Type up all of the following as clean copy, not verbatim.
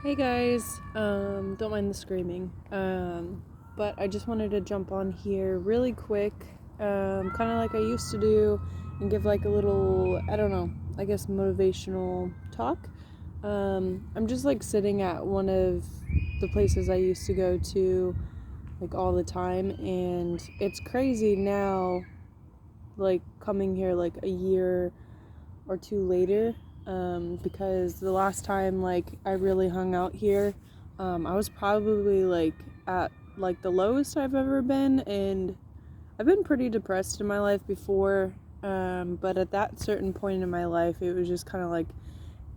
Hey guys, don't mind the screaming. But I just wanted to jump on here really quick, kind of like I used to do, and give like a little, I don't know, I guess motivational talk. I'm just like sitting at one of the places I used to go to like all the time, and it's crazy now, like coming here like a year or two later, because the last time like I really hung out here, I was probably like at like the lowest I've ever been, and I've been pretty depressed in my life before, but at that certain point in my life it was just kind of like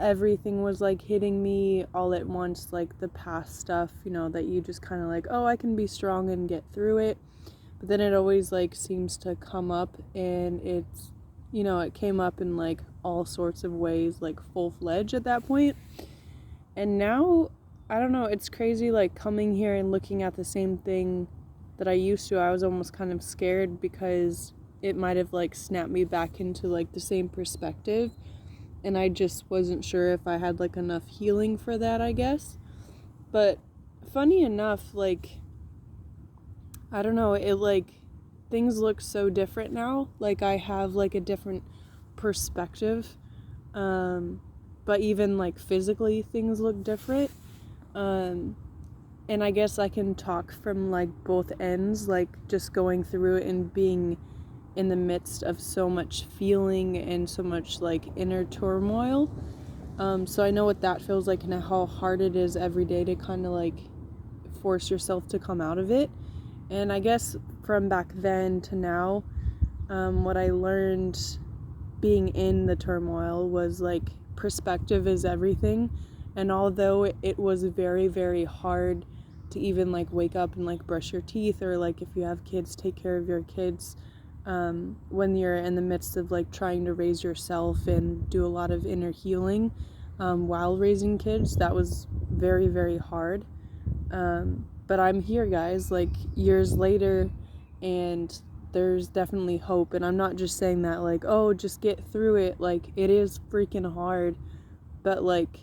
everything was like hitting me all at once, like the past stuff, that you just kind of like, oh, I can be strong and get through it. But then it always like seems to come up, and it came up in like all sorts of ways, like full-fledged at that point. And now, I don't know, it's crazy like coming here and looking at the same thing that I used to. I was almost kind of scared because it might have like snapped me back into like the same perspective, and I just wasn't sure if I had like enough healing for that, I guess. But funny enough, like, I don't know, it like things look so different now. Like I have like a different perspective. Um but even like physically things look different. Um and I guess I can talk from like both ends, like just going through it and being in the midst of so much feeling and so much like inner turmoil. So I know what that feels like and how hard it is every day to kind of like force yourself to come out of it. And I guess from back then to now, what I learned being in the turmoil was like perspective is everything. And although it was very, very hard to even like wake up and like brush your teeth, or like if you have kids, take care of your kids, when you're in the midst of like trying to raise yourself and do a lot of inner healing, while raising kids, that was very, very hard. But I'm here, guys, like years later, and there's definitely hope. And I'm not just saying that, like, oh, just get through it. Like, it is freaking hard, but like,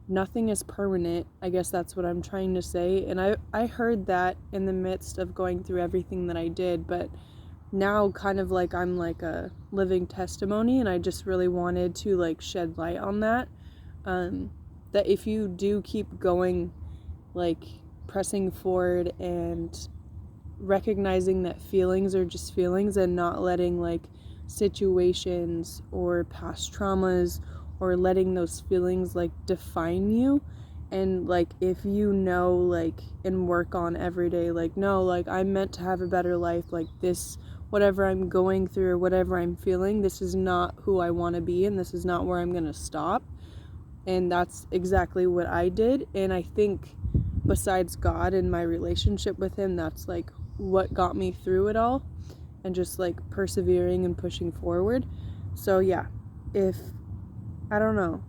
nothing is permanent. I guess that's what I'm trying to say. And I heard that in the midst of going through everything that I did, but now kind of like I'm like a living testimony, and I just really wanted to like shed light on that. Um, that if you do keep going, like pressing forward and recognizing that feelings are just feelings, and not letting like situations or past traumas or letting those feelings like define you. And like if you know, like, and work on every day, like, no, like I'm meant to have a better life, like this, whatever I'm going through or whatever I'm feeling, this is not who I want to be, and this is not where I'm going to stop. And that's exactly what I did. And I think besides God and my relationship with him, that's like what got me through it all, and just like persevering and pushing forward. So yeah, if I don't know,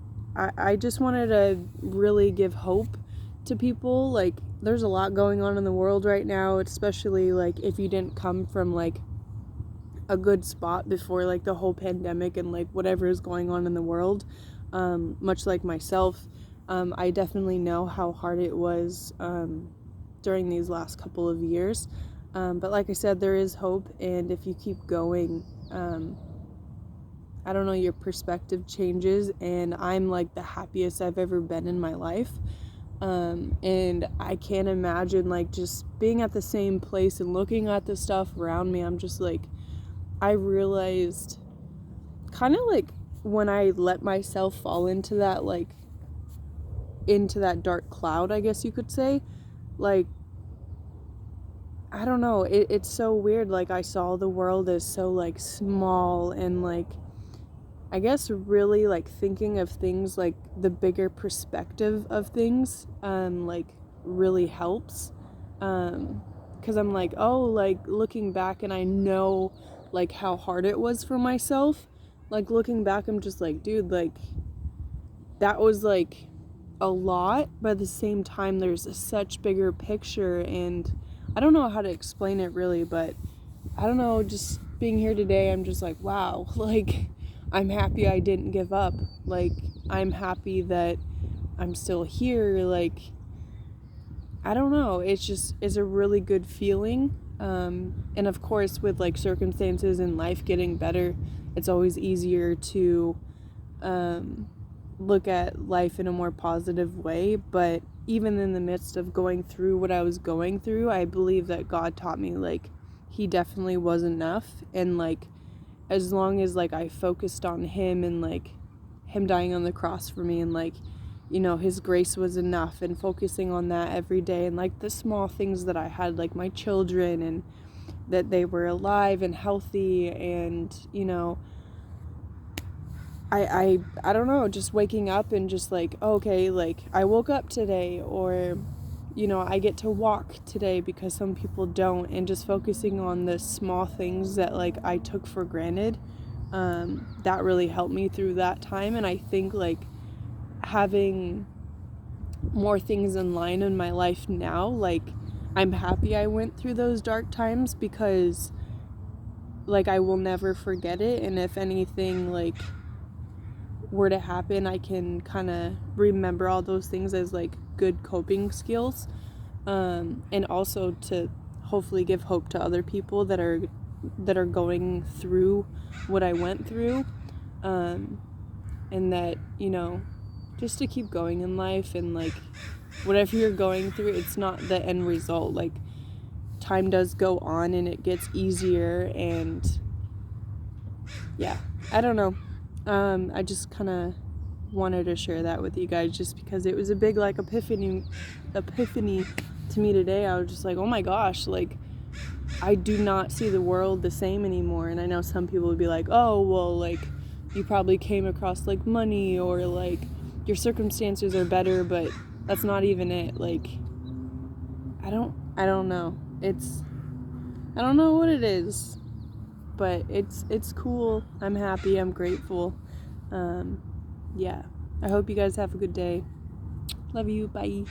I just wanted to really give hope to people. Like there's a lot going on in the world right now, especially like if you didn't come from like a good spot before like the whole pandemic and like whatever is going on in the world. Much like myself, I definitely know how hard it was during these last couple of years. But like I said, there is hope, and if you keep going, I don't know, your perspective changes, and I'm like the happiest I've ever been in my life. And I can't imagine like just being at the same place and looking at the stuff around me. I'm just like, I realized kind of like when I let myself fall into that, like into that dark cloud, I guess you could say, like, I don't know, it's so weird. Like I saw the world as so like small, and like I guess really like thinking of things like the bigger perspective of things, like really helps. Because I'm like, oh, like looking back, and I know like how hard it was for myself. Like looking back, I'm just like, dude, like that was like a lot, but at the same time, there's a such bigger picture, and I don't know how to explain it really, but I don't know, just being here today, I'm just like, wow, like I'm happy I didn't give up. Like I'm happy that I'm still here. Like, I don't know. It's a really good feeling. And of course, with like circumstances in life getting better, it's always easier to look at life in a more positive way. But even in the midst of going through what I was going through, I believe that God taught me, like, he definitely was enough. And like, as long as like I focused on him and like him dying on the cross for me, and like, you know, his grace was enough, and focusing on that every day, and like the small things that I had, like my children, and that they were alive and healthy, and you know, I don't know, just waking up and just like, okay, like I woke up today, or you know, I get to walk today because some people don't, and just focusing on the small things that like I took for granted, that really helped me through that time. And I think like having more things in line in my life now, like I'm happy I went through those dark times, because like I will never forget it. And if anything like were to happen, I can kind of remember all those things as like good coping skills, and also to hopefully give hope to other people that are going through what I went through, and that, you know, just to keep going in life, and like whatever you're going through, it's not the end result. Like, time does go on and it gets easier, and yeah, I don't know. I just kind of wanted to share that with you guys, just because it was a big like epiphany to me today. I was just like, oh my gosh, like I do not see the world the same anymore. And I know some people would be like, oh well, like you probably came across like money, or like your circumstances are better, but that's not even it. Like, I don't know. I don't know what it is, but it's cool. I'm happy. I'm grateful. Yeah. I hope you guys have a good day. Love you. Bye.